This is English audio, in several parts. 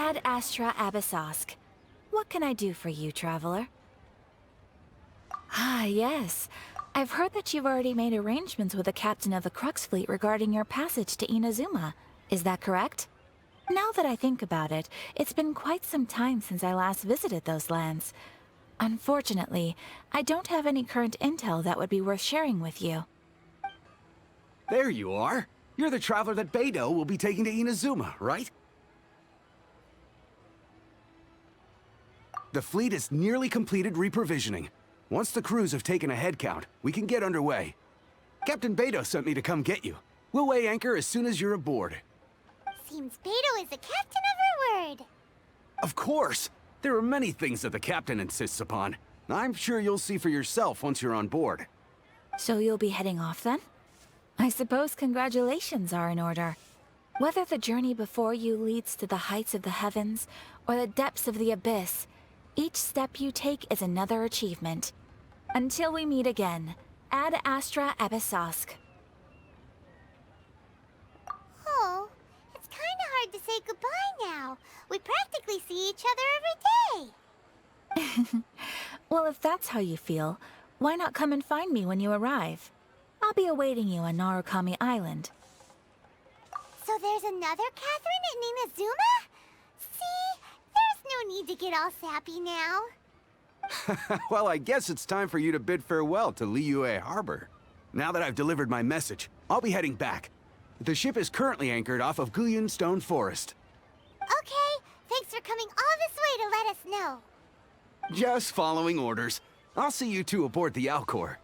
Ad Astra Abyssosk. What can I do for you, traveler? Ah, yes. I've heard that you've already made arrangements with the captain of the Crux Fleet regarding your passage to Inazuma. Is that correct? Now that I think about it, it's been quite some time since I last visited those lands. Unfortunately, I don't have any current intel that would be worth sharing with you. There you are. You're the traveler that Beidou will be taking to Inazuma, right? The fleet is nearly completed reprovisioning. Once the crews have taken a head count, we can get underway. Captain Beidou sent me to come get you. We'll weigh anchor as soon as you're aboard. Seems Beidou is the captain of her word. Of course! There are many things that the captain insists upon. I'm sure you'll see for yourself once you're on board. So you'll be heading off then? I suppose congratulations are in order. Whether the journey before you leads to the heights of the heavens or the depths of the abyss, each step you take is another achievement. Until we meet again, Ad Astra Abyssosk. Oh, it's kinda hard to say goodbye now. We practically see each other every day. Well, if that's how you feel, why not come and find me when you arrive? I'll be awaiting you on Narukami Island. So there's another Catherine in Inazuma? See? There's no need to get all sappy now. Well, I guess it's time for you to bid farewell to Liyue Harbor. Now that I've delivered my message, I'll be heading back. The ship is currently anchored off of Guyun Stone Forest. Okay, thanks for coming all this way to let us know. Just following orders. I'll see you two aboard the Alcor.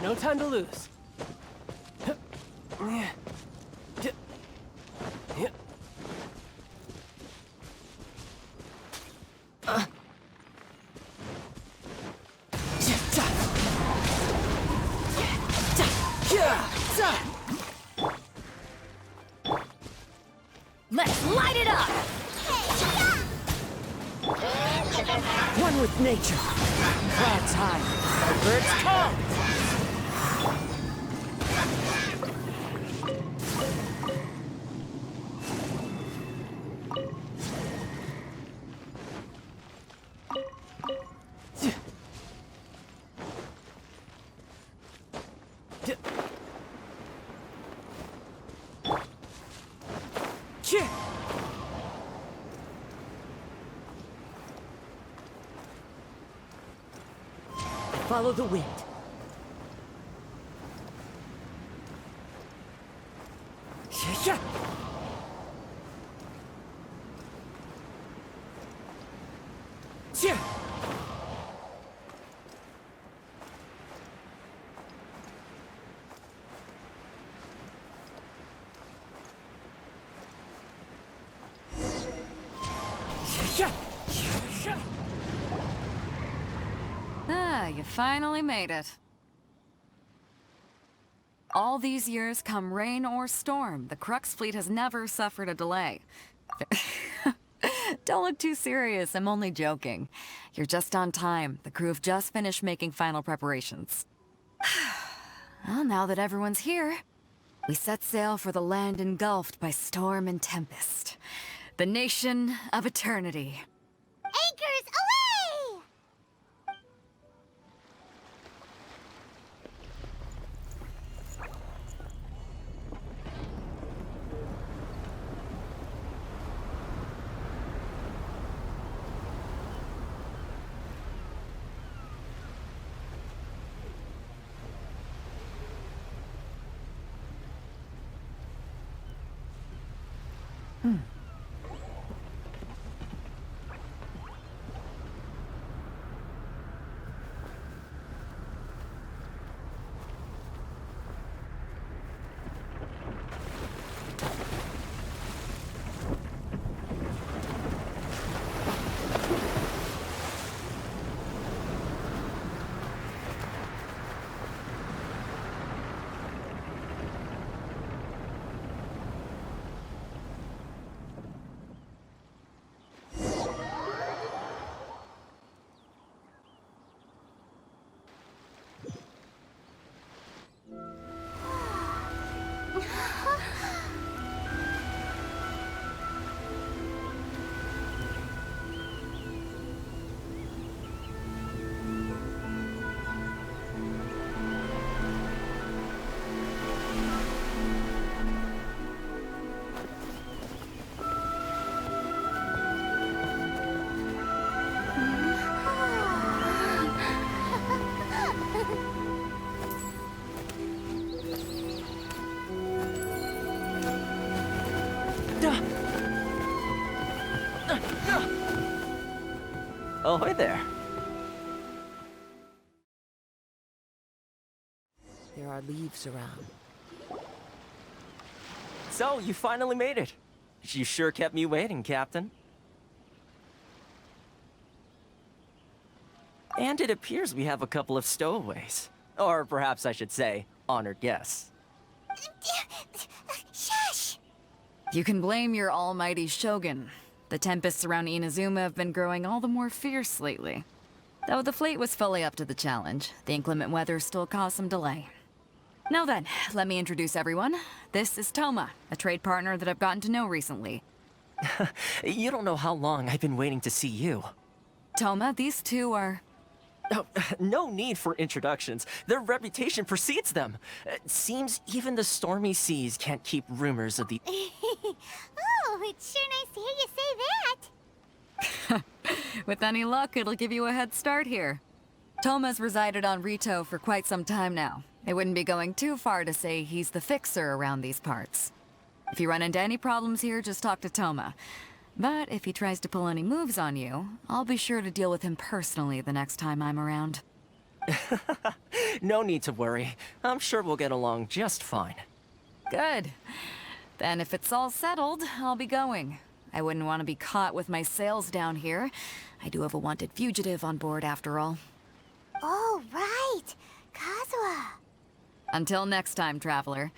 No time to lose. Let's light it up! One with nature. Clouds high. Birds call. Follow the wind. Ah, you finally made it. All these years, come rain or storm, the Crux fleet has never suffered a delay. Don't look too serious, I'm only joking. You're just on time. The crew have just finished making final preparations. Well, now that everyone's here, we set sail for the land engulfed by storm and tempest. The nation of eternity. Anchors away! Oh, hi there. There are leaves around. So, you finally made it. You sure kept me waiting, Captain. And it appears we have a couple of stowaways. Or perhaps I should say, honored guests. Shush! You can blame your almighty Shogun. The tempests around Inazuma have been growing all the more fierce lately. Though the fleet was fully up to the challenge, the inclement weather still caused some delay. Now then, let me introduce everyone. This is Toma, a trade partner that I've gotten to know recently. You don't know how long I've been waiting to see you. Toma, these two are... Oh, no need for introductions. Their reputation precedes them. Seems even the stormy seas can't keep rumors of the... Oh, it's sure nice to hear you say that. With any luck, it'll give you a head start here. Toma's resided on Rito for quite some time now. It wouldn't be going too far to say he's the fixer around these parts. If you run into any problems here, just talk to Toma. But if he tries to pull any moves on you, I'll be sure to deal with him personally the next time I'm around. No need to worry. I'm sure we'll get along just fine. Good. Then if it's all settled, I'll be going. I wouldn't want to be caught with my sails down here. I do have a wanted fugitive on board after all. Oh, right. Kazuha. Until next time, traveler.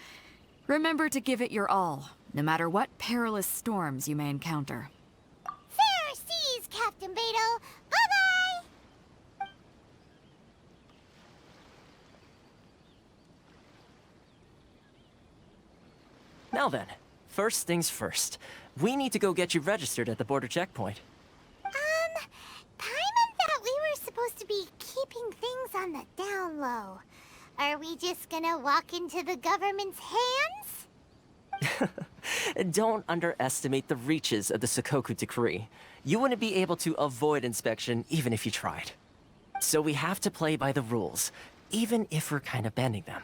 Remember to give it your all, no matter what perilous storms you may encounter. Fair seas, Captain Beto. Bye-bye! Now then, first things first. We need to go get you registered at the border checkpoint. Paimon thought we were supposed to be keeping things on the down low. Are we just gonna walk into the government's hands? Don't underestimate the reaches of the Sakoku Decree. You wouldn't be able to avoid inspection even if you tried. So we have to play by the rules, even if we're kind of bending them.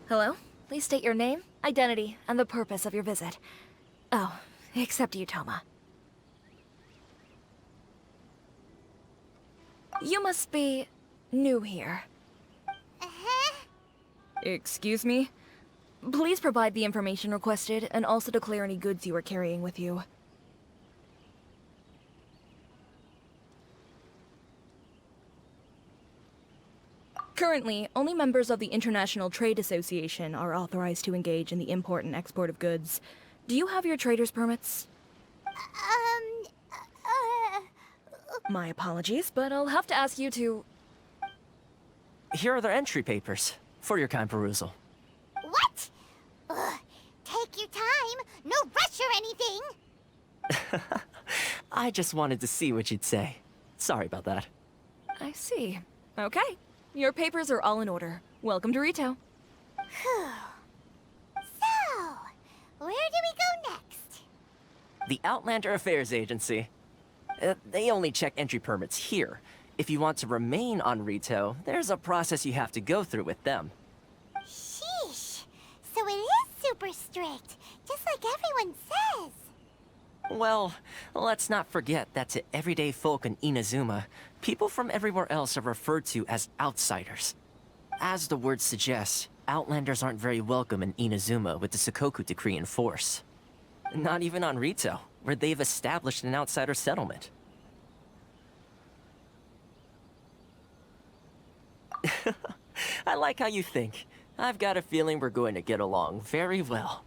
Hello? Please state your name, identity, and the purpose of your visit. Oh, except you, Toma. You must be new here. Uh-huh. Excuse me? Please provide the information requested, and also declare any goods you are carrying with you. Currently, only members of the International Trade Association are authorized to engage in the import and export of goods. Do you have your trader's permits? My apologies, but I'll have to ask you to... Here are their entry papers, for your kind perusal. What? Ugh. Take your time. No rush or anything. I just wanted to see what you'd say. Sorry about that. I see. Okay, your papers are all in order. Welcome to Rito. Whew. So, where do we go next? The Outlander Affairs Agency. They only check entry permits here. If you want to remain on Rito, there's a process you have to go through with them. Sheesh. So it is super strict, just like everyone says. Well, let's not forget that to everyday folk in Inazuma, people from everywhere else are referred to as outsiders. As the word suggests, Outlanders aren't very welcome in Inazuma with the Sakoku Decree in force. Not even on Rito, where they've established an outsider settlement. I like how you think. I've got a feeling we're going to get along very well.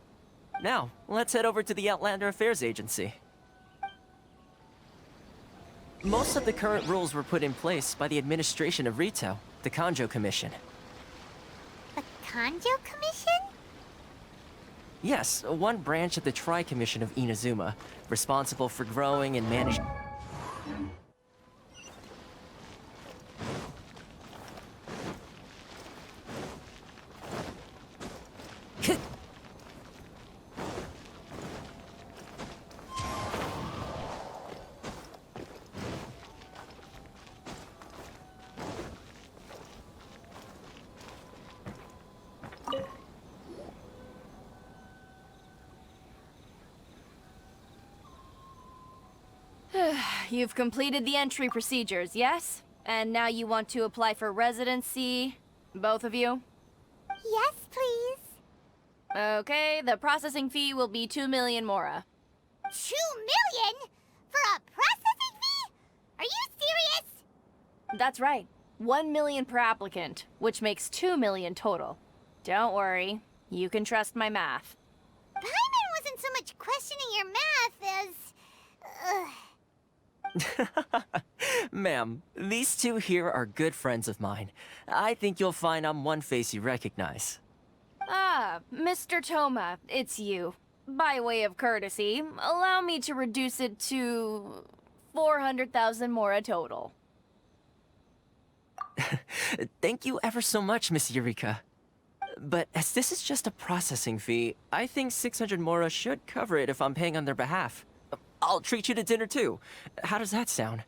Now, let's head over to the Outlander Affairs Agency. Most of the current rules were put in place by the administration of Rito, the Kanjo Commission. The Kanjo Commission? Yes, one branch of the Tri-Commission of Inazuma, responsible for growing and managing... You've completed the entry procedures, yes? And now you want to apply for residency? Both of you? Yes, please. Okay, the processing fee will be 2 million mora. 2 million? For a processing fee? Are you serious? That's right. 1 million per applicant, which makes 2 million total. Don't worry, you can trust my math. Paimon wasn't so much questioning your math as... Ma'am, these two here are good friends of mine. I think you'll find I'm one face you recognize. Ah, Mr. Toma, it's you. By way of courtesy, allow me to reduce it to 400,000 mora total. Thank you ever so much, Miss Eureka. But as this is just a processing fee, I think 600 mora should cover it if I'm paying on their behalf. I'll treat you to dinner too. How does that sound?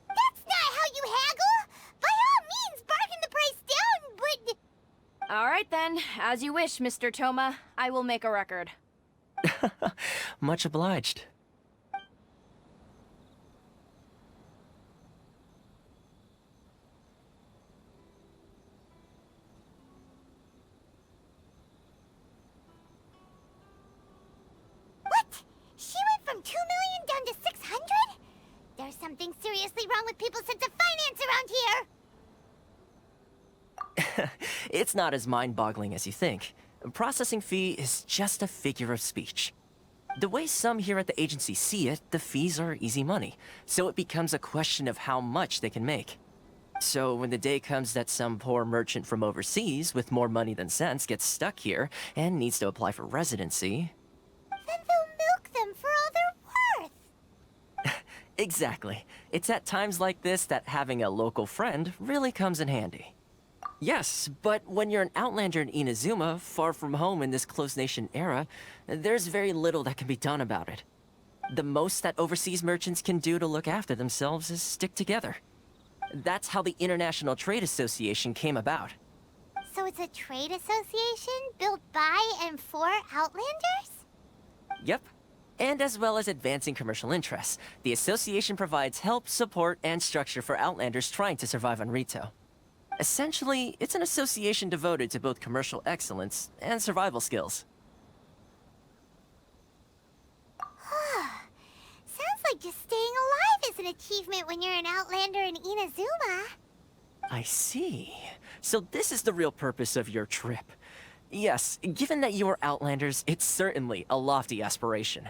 That's not how you haggle! By all means, bargain the price down, but... All right then, as you wish, Mr. Toma. I will make a record. Much obliged. What? She went from 2 million down to 600? There's something seriously wrong with people's sense of finance around here! It's not as mind-boggling as you think. A processing fee is just a figure of speech. The way some here at the agency see it, the fees are easy money, so it becomes a question of how much they can make. So when the day comes that some poor merchant from overseas with more money than sense gets stuck here and needs to apply for residency... Then they'll milk them for all they're worth! Exactly. It's at times like this that having a local friend really comes in handy. Yes, but when you're an outlander in Inazuma, far from home in this closed nation era, there's very little that can be done about it. The most that overseas merchants can do to look after themselves is stick together. That's how the International Trade Association came about. So it's a trade association built by and for Outlanders? Yep. And as well as advancing commercial interests, the association provides help, support, and structure for Outlanders trying to survive on Rito. Essentially, it's an association devoted to both commercial excellence and survival skills. Sounds like just staying alive is an achievement when you're an Outlander in Inazuma. I see. So this is the real purpose of your trip. Yes, given that you are Outlanders, it's certainly a lofty aspiration.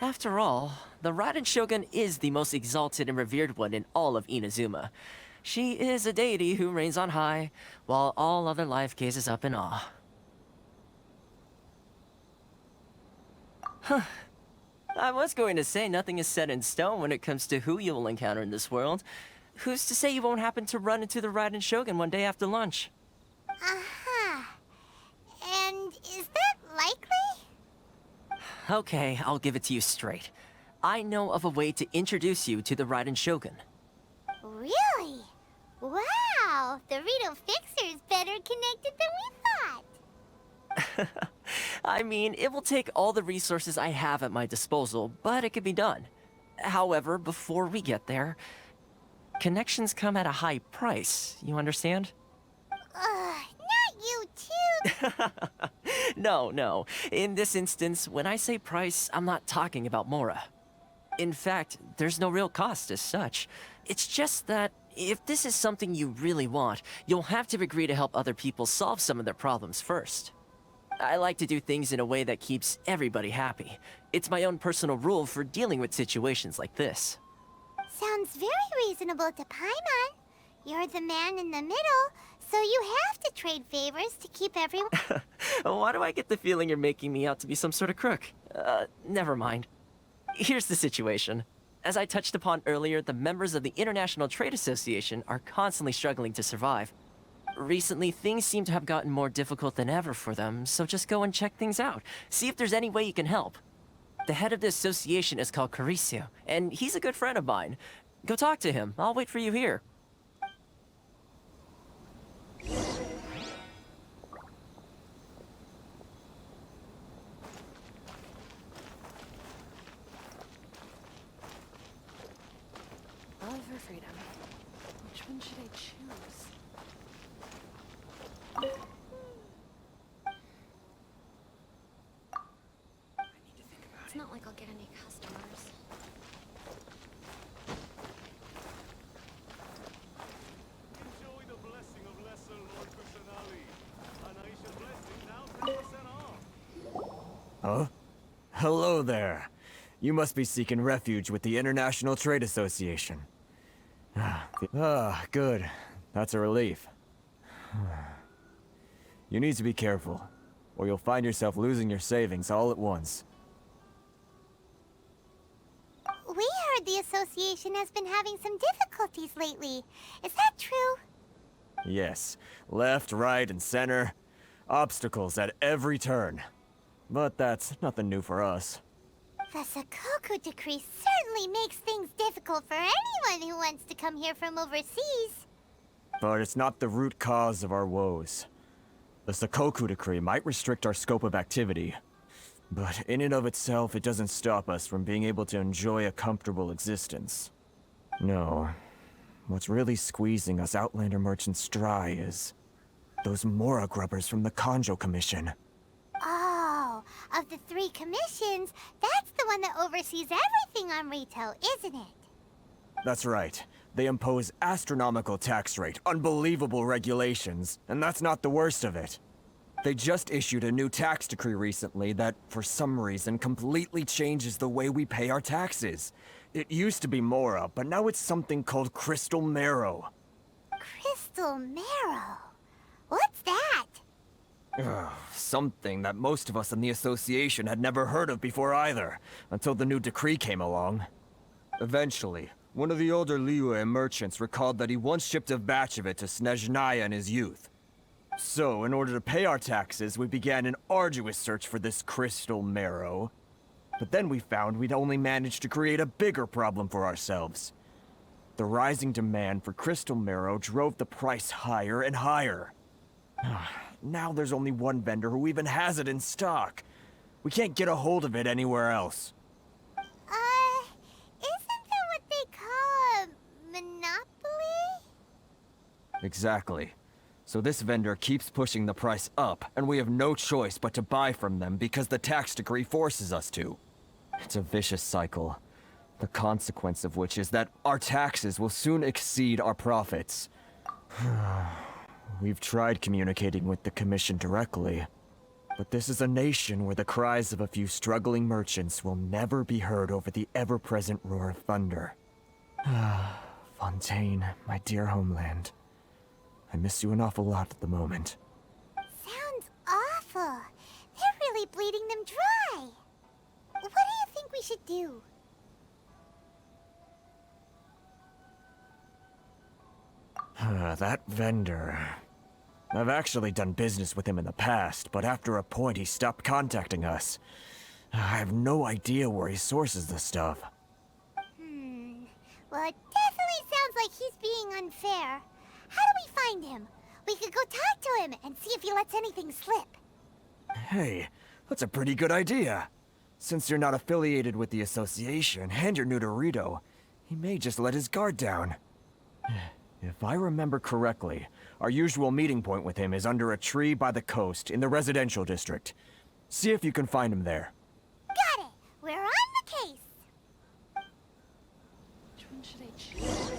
After all, the Raiden Shogun is the most exalted and revered one in all of Inazuma. She is a deity who reigns on high, while all other life gazes up in awe. Huh. I was going to say nothing is set in stone when it comes to who you will encounter in this world, Who's to say you won't happen to run into the Raiden Shogun one day after lunch? Uh-huh. And is that likely? Okay, I'll give it to you straight. I know of a way to introduce you to the Raiden Shogun. Really? Wow! The Rito Fixer's better connected than we thought. I mean, it will take all the resources I have at my disposal, but it can be done. However, before we get there, connections come at a high price, you understand? Not you too! No. In this instance, when I say price, I'm not talking about Mora. In fact, there's no real cost as such. It's just that if this is something you really want, you'll have to agree to help other people solve some of their problems first. I like to do things in a way that keeps everybody happy. It's my own personal rule for dealing with situations like this. Sounds very reasonable to Paimon. You're the man in the middle, so you have to trade favors to keep everyone... Why do I get the feeling you're making me out to be some sort of crook? Never mind. Here's the situation. As I touched upon earlier, the members of the International Trade Association are constantly struggling to survive. Recently, things seem to have gotten more difficult than ever for them, so just go and check things out. See if there's any way you can help. The head of the association is called Caricio, and he's a good friend of mine. Go talk to him. I'll wait for you here. Love or freedom? Which one should I choose? I need to think about it. It's not like I'll get any customers. Enjoy the blessing of Lesser Lord Kusanali. An Aisha blessing now 10% off. Huh? Hello there. You must be seeking refuge with the International Trade Association. Good. That's a relief. You need to be careful, or you'll find yourself losing your savings all at once. We heard the association has been having some difficulties lately. Is that true? Yes. Left, right, and center. Obstacles at every turn. But that's nothing new for us. The Sakoku decree certainly makes things difficult for anyone who wants to come here from overseas. But it's not the root cause of our woes. The Sakoku decree might restrict our scope of activity, but in and of itself, it doesn't stop us from being able to enjoy a comfortable existence. No. What's really squeezing us Outlander merchants dry is those Mora grubbers from the Kanjo Commission. Oh, of the 3 commissions, that's the one that oversees everything on retail, isn't it? That's right. They impose astronomical tax rate, unbelievable regulations, and that's not the worst of it. They just issued a new tax decree recently that, for some reason, completely changes the way we pay our taxes. It used to be Mora, but now it's something called Crystal Marrow. Crystal Marrow? What's that? Something that most of us in the association had never heard of before either, until the new decree came along. Eventually, one of the older Liyue merchants recalled that he once shipped a batch of it to Snezhnaya in his youth. So, in order to pay our taxes, we began an arduous search for this crystal marrow. But then we found we'd only managed to create a bigger problem for ourselves. The rising demand for crystal marrow drove the price higher and higher. Now there's only one vendor who even has it in stock. We can't get a hold of it anywhere else. Isn't that what they call a monopoly? Exactly. So this vendor keeps pushing the price up, and we have no choice but to buy from them because the tax decree forces us to. It's a vicious cycle. The consequence of which is that our taxes will soon exceed our profits. We've tried communicating with the Commission directly, but this is a nation where the cries of a few struggling merchants will never be heard over the ever-present roar of thunder. Fontaine, my dear homeland. I miss you an awful lot at the moment. Sounds awful. They're really bleeding them dry. What do you think we should do? that vendor. I've actually done business with him in the past, but after a point he stopped contacting us. I have no idea where he sources the stuff. Well, it definitely sounds like he's being unfair. How do we find him? We could go talk to him and see if he lets anything slip. Hey, that's a pretty good idea. Since you're not affiliated with the association and you're new to Rito, he may just let his guard down. If I remember correctly, our usual meeting point with him is under a tree by the coast in the residential district. See if you can find him there. Got it! We're on the case! Which one should I choose?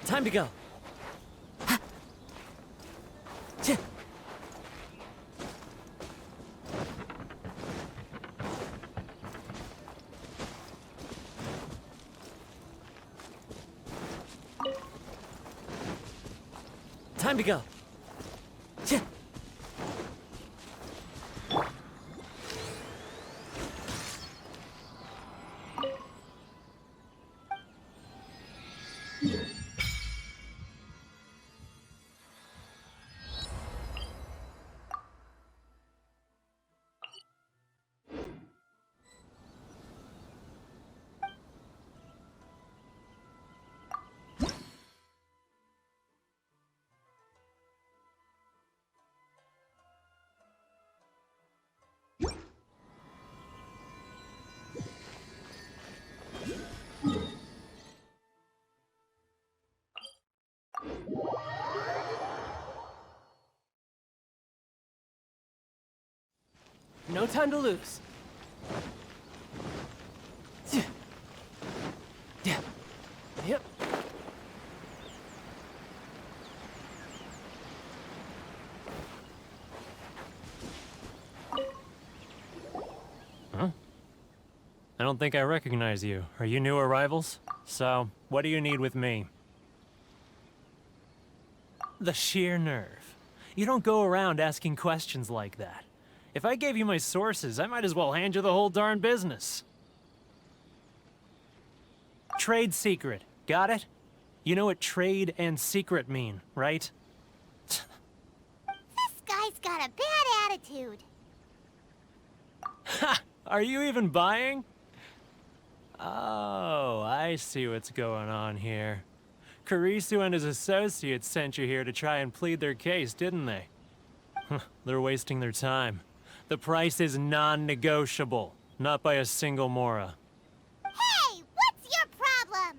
Time to go. Time to go. No time to lose. Yep. Huh? I don't think I recognize you. Are you new arrivals? So, what do you need with me? The sheer nerve. You don't go around asking questions like that. If I gave you my sources, I might as well hand you the whole darn business. Trade secret. Got it? You know what trade and secret mean, right? This guy's got a bad attitude. Ha! Are you even buying? Oh, I see what's going on here. Karisu and his associates sent you here to try and plead their case, didn't they? They're wasting their time. The price is non-negotiable, not by a single Mora. Hey, what's your problem?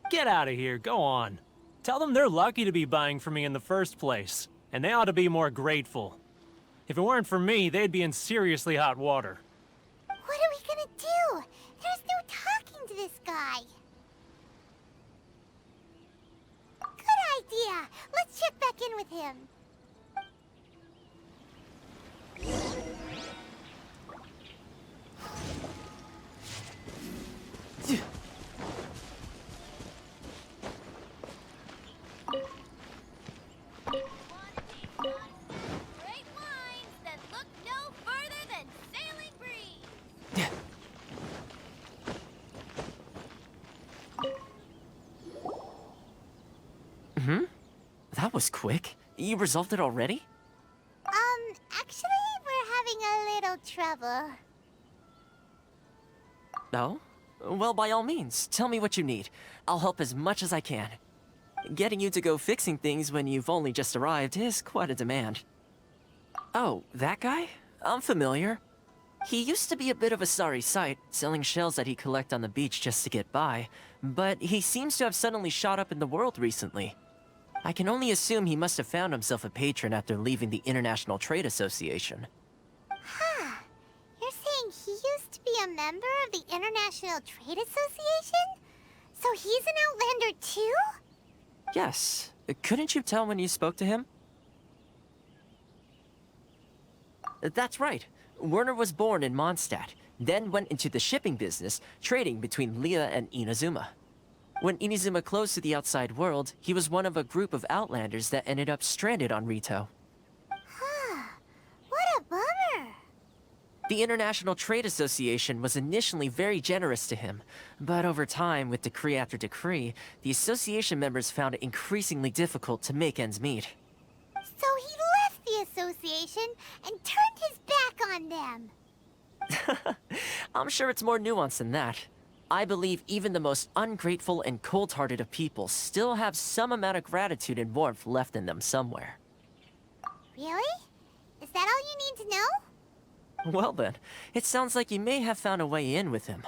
Get out of here, go on. Tell them they're lucky to be buying from me in the first place, and they ought to be more grateful. If it weren't for me, they'd be in seriously hot water. What are we gonna do? There's no talking to this guy. Good idea. Let's check back in with him. Great minds that look no further than sailing breeze. That was quick. You resolved it already? Actually, we're having a little trouble. Oh? Well, by all means, tell me what you need. I'll help as much as I can. Getting you to go fixing things when you've only just arrived is quite a demand. Oh, that guy? I'm familiar. He used to be a bit of a sorry sight, selling shells that he'd collect on the beach just to get by, but he seems to have suddenly shot up in the world recently. I can only assume he must have found himself a patron after leaving the International Trade Association. Huh. You're saying he used to be a member of the International Trade Association? So he's an Outlander too? Yes. Couldn't you tell when you spoke to him? That's right. Werner was born in Mondstadt, then went into the shipping business, trading between Leah and Inazuma. When Inazuma closed to the outside world, he was one of a group of Outlanders that ended up stranded on Rito. Huh. What a bummer. The International Trade Association was initially very generous to him, but over time, with decree after decree, the association members found it increasingly difficult to make ends meet. So he left the association and turned his back on them. I'm sure it's more nuanced than that. I believe even the most ungrateful and cold-hearted of people still have some amount of gratitude and warmth left in them somewhere. Really? Is that all you need to know? Well then, it sounds like you may have found a way in with him.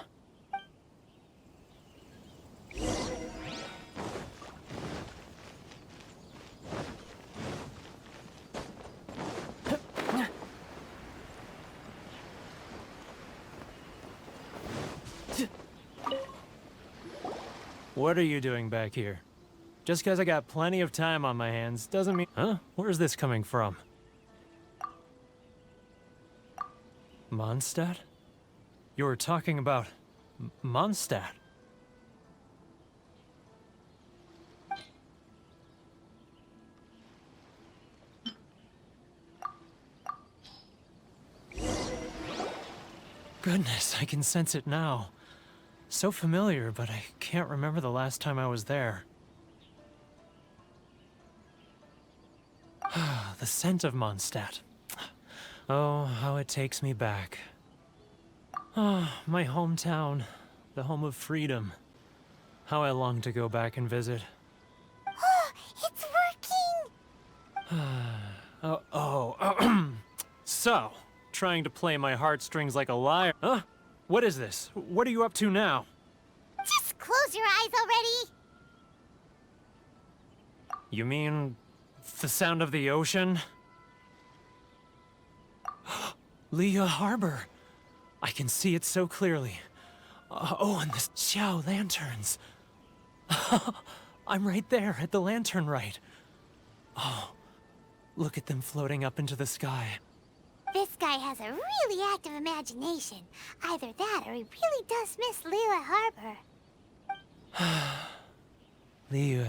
What are you doing back here? Just because I got plenty of time on my hands doesn't mean... Huh? Where's this coming from? Mondstadt? You were talking about... Mondstadt? Goodness, I can sense it now. So familiar, but I can't remember the last time I was there. The scent of Mondstadt. Oh, how it takes me back. Oh, my hometown, the home of freedom. How I long to go back and visit. It's working! So, trying to play my heartstrings like a liar. Huh? What is this? What are you up to now? Just close your eyes already! You mean the sound of the ocean? Leah Harbor. I can see it so clearly. Oh, and the Xiao lanterns. I'm right there at the lantern right. Oh, look at them floating up into the sky. This guy has a really active imagination. Either that or he really does miss Liyue Harbor. Liyue.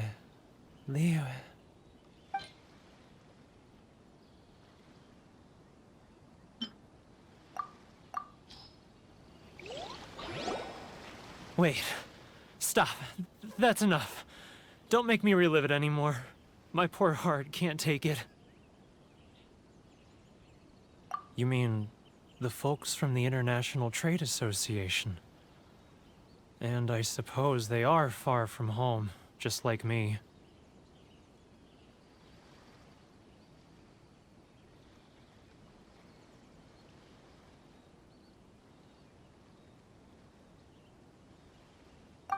Wait. Stop. That's enough. Don't make me relive it anymore. My poor heart can't take it. You mean the folks from the International Trade Association? And I suppose they are far from home, just like me.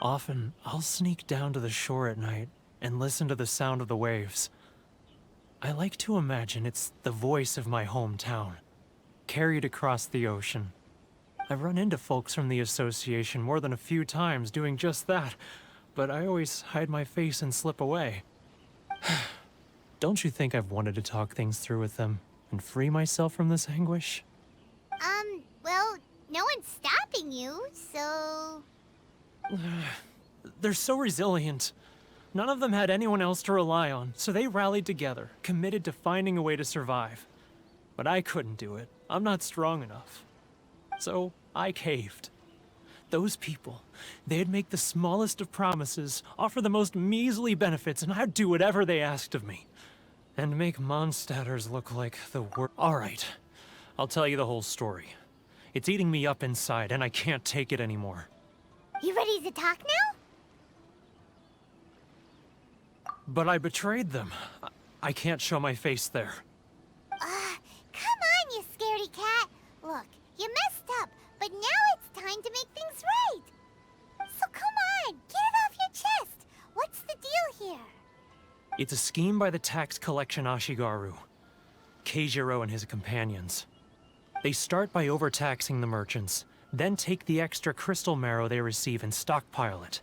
Often, I'll sneak down to the shore at night and listen to the sound of the waves. I like to imagine it's the voice of my hometown, carried across the ocean. I've run into folks from the association more than a few times doing just that, but I always hide my face and slip away. Don't you think I've wanted to talk things through with them and free myself from this anguish? Well, no one's stopping you, so... They're so resilient. None of them had anyone else to rely on, so they rallied together, committed to finding a way to survive. But I couldn't do it. I'm not strong enough. So I caved. Those people, they'd make the smallest of promises, offer the most measly benefits, and I'd do whatever they asked of me. And make Mondstadters look like the worst. All right, I'll tell you the whole story. It's eating me up inside, and I can't take it anymore. You ready to talk now? But I betrayed them. I can't show my face there. Come on, you scaredy cat. Look, you messed up, but now it's time to make things right. So come on, get it off your chest. What's the deal here? It's a scheme by the tax collection Ashigaru, Keijiro and his companions. They start by overtaxing the merchants, then take the extra crystal marrow they receive and stockpile it.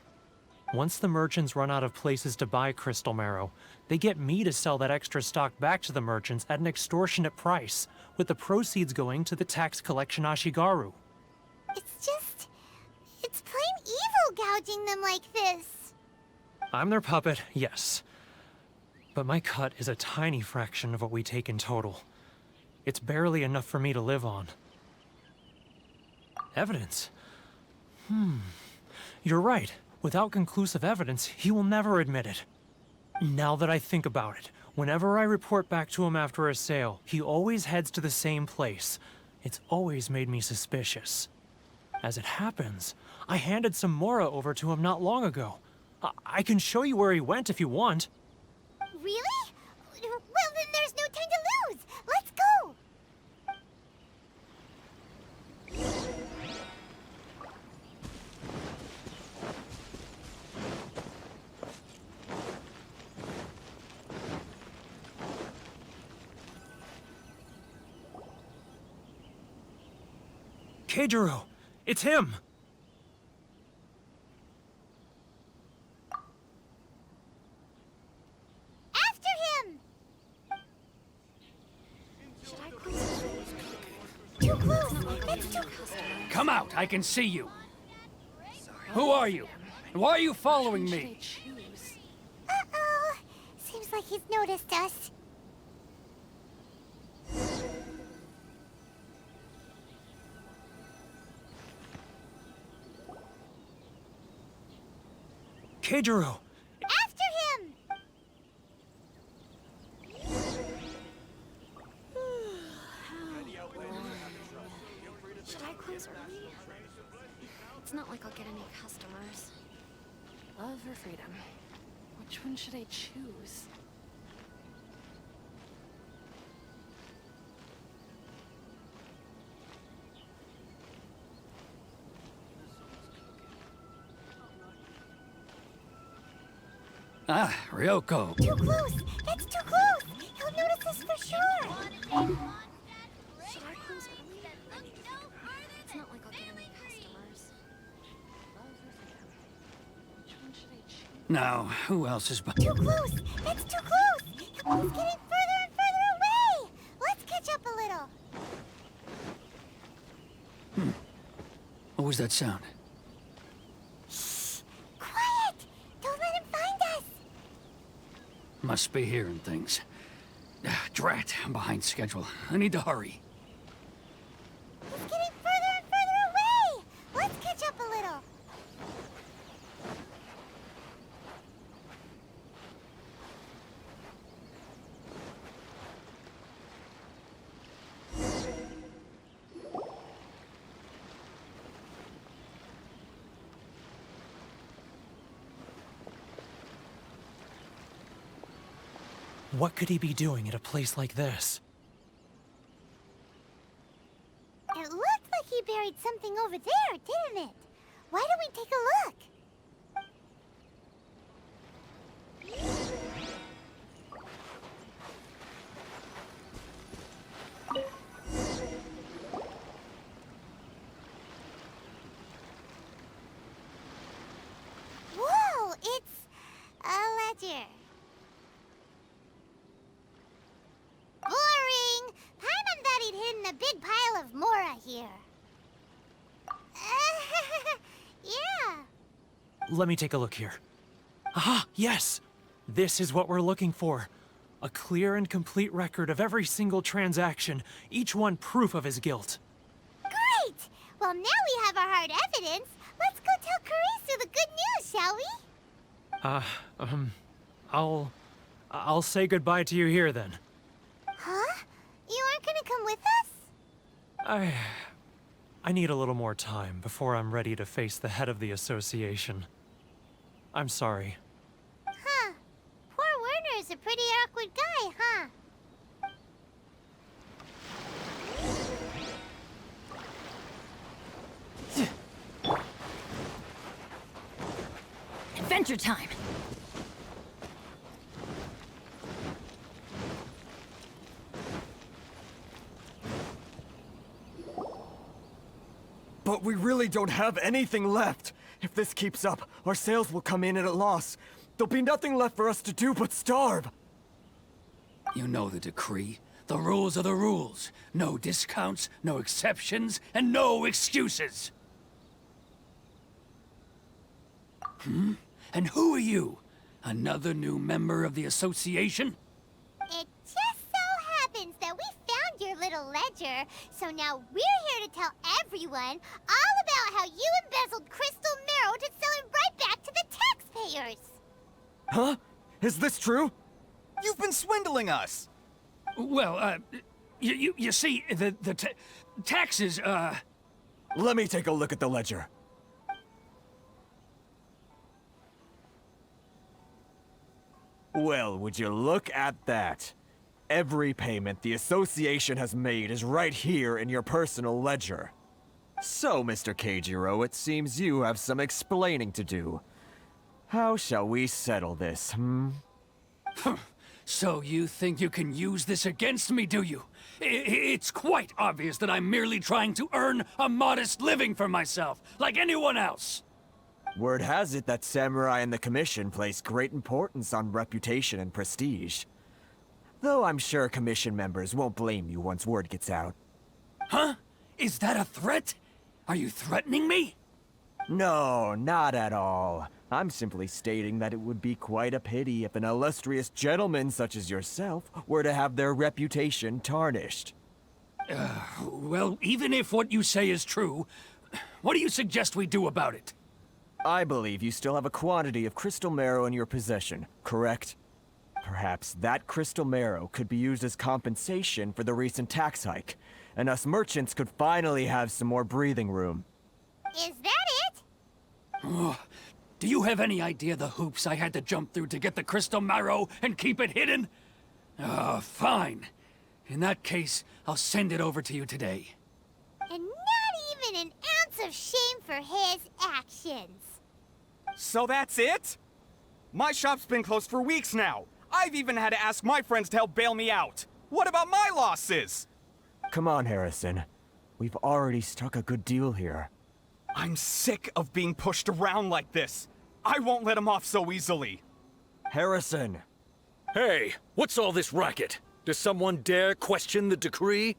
Once the merchants run out of places to buy crystal marrow, they get me to sell that extra stock back to the merchants at an extortionate price, with the proceeds going to the tax collection Ashigaru. It's plain evil gouging them like this. I'm their puppet, yes. But my cut is a tiny fraction of what we take in total. It's barely enough for me to live on. Evidence? You're right. Without conclusive evidence, he will never admit it. Now that I think about it, whenever I report back to him after a sale, he always heads to the same place. It's always made me suspicious. As it happens, I handed some Mora over to him not long ago. I can show you where he went if you want. Really? Well, then there's no time to lose. Let's go. Keijiro! It's him! After him! Should I close? Too close! It's too close! Come out! I can see you! Who are you? And why are you following me? Uh-oh! Seems like he's noticed us. Keijiro! After him! Should I close early? It's not like I'll get any customers. Love or freedom? Which one should I choose? Ah, Ryoko. Too close! That's too close! He'll notice us for sure! Should I close early? It's not like I'll get any customers. Love or freedom? Which one should I choose? Now, who else is... Too close! That's too close! He's getting further and further away! Let's catch up a little. What was that sound? Quiet! Don't let him find us! Must be hearing things. Drat, I'm behind schedule. I need to hurry. He's getting further and further away! Let's catch up a little. What could he be doing at a place like this? It looked like he buried something over there, didn't it? Why don't we take a look? Whoa, it's a ledger. Boring! Paimon thought he'd hidden a big pile of Mora here. Yeah. Let me take a look here. Aha, yes! This is what we're looking for. A clear and complete record of every single transaction, each one proof of his guilt. Great! Well, now we have our hard evidence. Let's go tell Karisu the good news, shall we? I'll say goodbye to you here then. Huh? You aren't gonna come with us? I need a little more time before I'm ready to face the head of the association. I'm sorry. Huh. Poor Werner's a pretty awkward guy, huh? Adventure time! But we really don't have anything left. If this keeps up, our sales will come in at a loss. There'll be nothing left for us to do but starve. You know the decree. The rules are the rules. No discounts, no exceptions, and no excuses. And who are you? Another new member of the association? It just so happens that we found your little ledger, so now we're here to tell everyone all about how you embezzled crystal marrow to sell it right back to the taxpayers. Huh? Is this true? You've been swindling us! Well, you see, the taxes, Let me take a look at the ledger. Well, would you look at that? Every payment the association has made is right here in your personal ledger. So, Mr. Keijiro, it seems you have some explaining to do. How shall we settle this, So you think you can use this against me, do you? It's quite obvious that I'm merely trying to earn a modest living for myself, like anyone else. Word has it that Samurai and the Commission place great importance on reputation and prestige. Though I'm sure Commission members won't blame you once word gets out. Huh? Is that a threat? Are you threatening me? No, not at all. I'm simply stating that it would be quite a pity if an illustrious gentleman such as yourself were to have their reputation tarnished. Well, even if what you say is true, what do you suggest we do about it? I believe you still have a quantity of crystal marrow in your possession, correct? Perhaps that crystal marrow could be used as compensation for the recent tax hike, and us merchants could finally have some more breathing room. Is that it? Oh, do you have any idea the hoops I had to jump through to get the crystal marrow and keep it hidden? Fine. In that case, I'll send it over to you today. And not even an ounce of shame for his actions. So that's it? My shop's been closed for weeks now. I've even had to ask my friends to help bail me out. What about my losses? Come on, Harrison. We've already struck a good deal here. I'm sick of being pushed around like this. I won't let him off so easily. Harrison! Hey, what's all this racket? Does someone dare question the decree?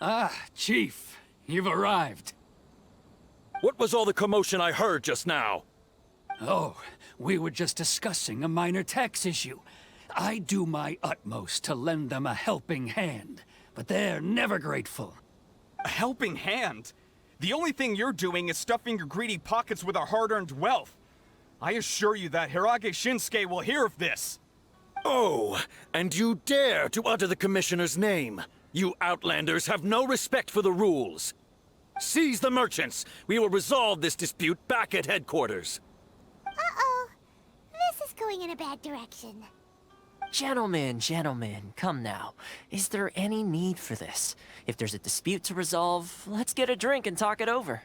Ah, Chief, you've arrived. What was all the commotion I heard just now? Oh, we were just discussing a minor tax issue. I do my utmost to lend them a helping hand, but they're never grateful. A helping hand? The only thing you're doing is stuffing your greedy pockets with our hard-earned wealth. I assure you that Hirage Shinsuke will hear of this. Oh, and you dare to utter the Commissioner's name. You Outlanders have no respect for the rules. Seize the merchants. We will resolve this dispute back at headquarters. Uh-oh. This is going in a bad direction. Gentlemen, come now. Is there any need for this? If there's a dispute to resolve, let's get a drink and talk it over.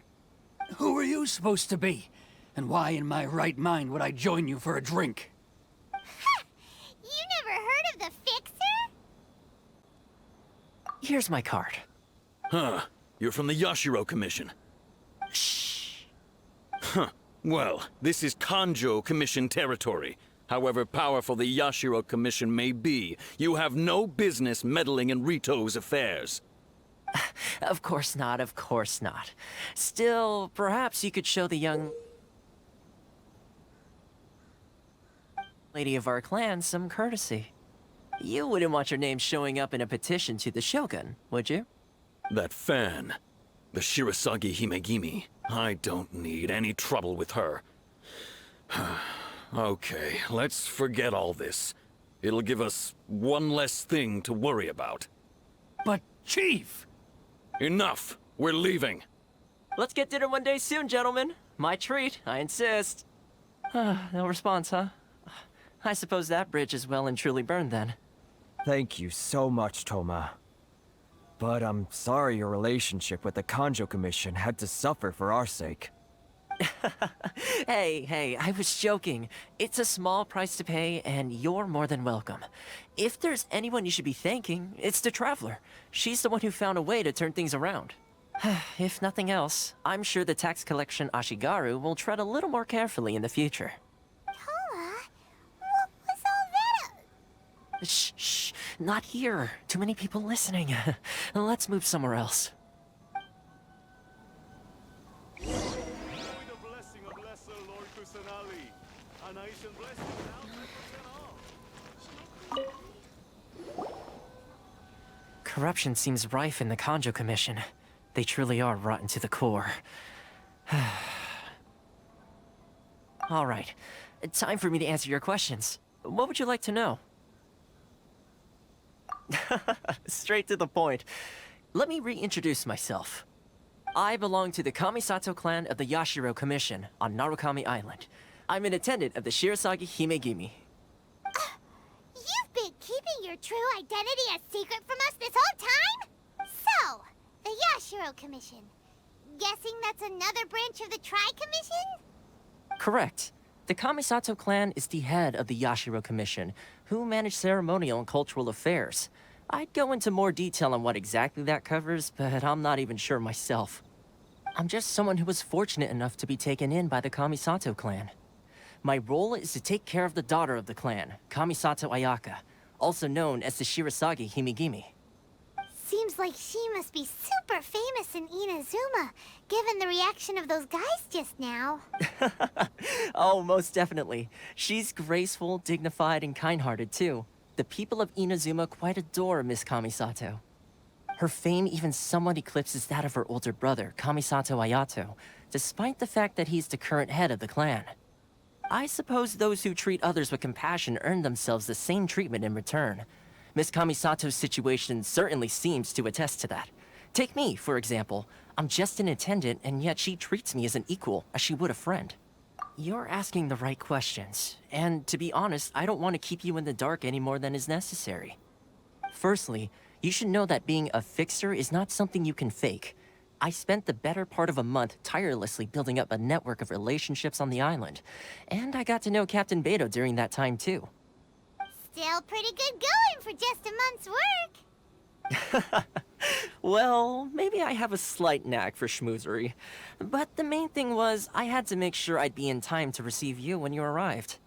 Who are you supposed to be? And why in my right mind would I join you for a drink? Ha! You never heard of the Fixer? Here's my card. Huh. You're from the Yashiro Commission. Shh. Huh. Well, this is Kanjo Commission territory. However powerful the Yashiro Commission may be, you have no business meddling in Rito's affairs. Of course not, of course not. Still, perhaps you could show the young lady of our clan some courtesy. You wouldn't want your name showing up in a petition to the Shogun, would you? That fan, the Shirasagi Himegimi, I don't need any trouble with her. Okay, let's forget all this. It'll give us one less thing to worry about. But, Chief! Enough! We're leaving. Let's get dinner one day soon, gentlemen. My treat, I insist. No response, huh? I suppose that bridge is well and truly burned then. Thank you so much, Toma. But I'm sorry your relationship with the Kanjo Commission had to suffer for our sake. Hey, I was joking. It's a small price to pay, and you're more than welcome. If there's anyone you should be thanking, it's the Traveler. She's the one who found a way to turn things around. If nothing else, I'm sure the tax collection Ashigaru will tread a little more carefully in the future. Toma, what was all that? Shh, shh, not here. Too many people listening. Let's move somewhere else. Enjoy the blessing of Lesser Lord Kusanali. And I shall bless you now and all. Corruption seems rife in the Kanjo Commission. They truly are rotten to the core. All right, time for me to answer your questions. What would you like to know? Straight to the point. Let me reintroduce myself. I belong to the Kamisato clan of the Yashiro Commission on Narukami Island. I'm an attendant of the Shirasagi Himegimi. You've been keeping your true identity a secret from us this whole time? So, the Yashiro Commission. Guessing that's another branch of the Tri-Commission? Correct. The Kamisato clan is the head of the Yashiro Commission, who manage ceremonial and cultural affairs. I'd go into more detail on what exactly that covers, but I'm not even sure myself. I'm just someone who was fortunate enough to be taken in by the Kamisato clan. My role is to take care of the daughter of the clan, Kamisato Ayaka, also known as the Shirasagi Himegimi. Seems like she must be super famous in Inazuma, given the reaction of those guys just now. Oh, most definitely. She's graceful, dignified, and kind-hearted, too. The people of Inazuma quite adore Miss Kamisato. Her fame even somewhat eclipses that of her older brother, Kamisato Ayato, despite the fact that he's the current head of the clan. I suppose those who treat others with compassion earn themselves the same treatment in return. Miss Kamisato's situation certainly seems to attest to that. Take me, for example. I'm just an attendant, and yet she treats me as an equal, as she would a friend. You're asking the right questions, and to be honest, I don't want to keep you in the dark any more than is necessary. Firstly, you should know that being a fixer is not something you can fake. I spent the better part of a month tirelessly building up a network of relationships on the island, and I got to know Captain Beto during that time too. Still pretty good going for just a month's work. Well, maybe I have a slight knack for schmoozery, but the main thing was I had to make sure I'd be in time to receive you when you arrived.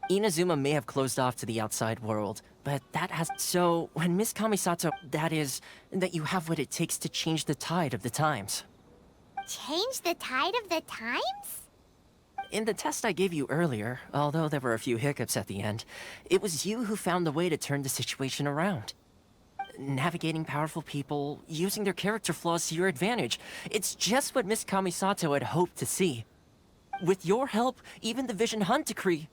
Inazuma may have closed off to the outside world, but that has... So, when Miss Kamisato... That is, that you have what it takes to change the tide of the times. Change the tide of the times? In the test I gave you earlier, although there were a few hiccups at the end, it was you who found the way to turn the situation around. Navigating powerful people, using their character flaws to your advantage. It's just what Miss Kamisato had hoped to see. With your help, even the Vision Hunt decree...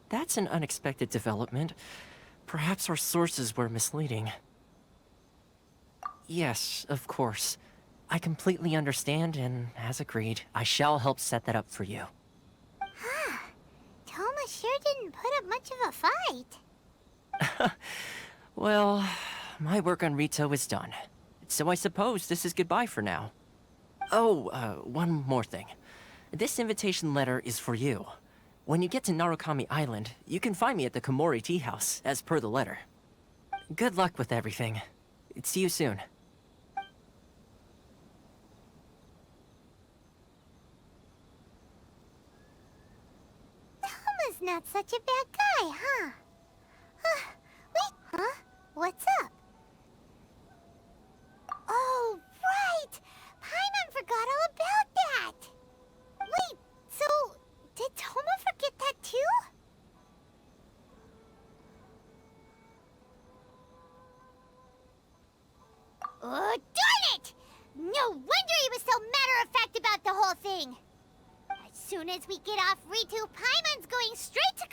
That's an unexpected development. Perhaps our sources were misleading. Yes, of course. I completely understand, and as agreed, I shall help set that up for you. Huh. Toma sure didn't put up much of a fight. Well, my work on Rito is done. So I suppose this is goodbye for now. Oh, one more thing. This invitation letter is for you. When you get to Narukami Island, you can find me at the Komori Tea House, as per the letter. Good luck with everything. See you soon. Toma's not such a bad guy, huh? Wait, huh? What's up? Oh, right! Paimon forgot all about that! Wait, so... did Toma forget that too? Oh, darn it! No wonder he was so matter-of-fact about the whole thing! As soon as we get off Ritu, Paimon's going straight to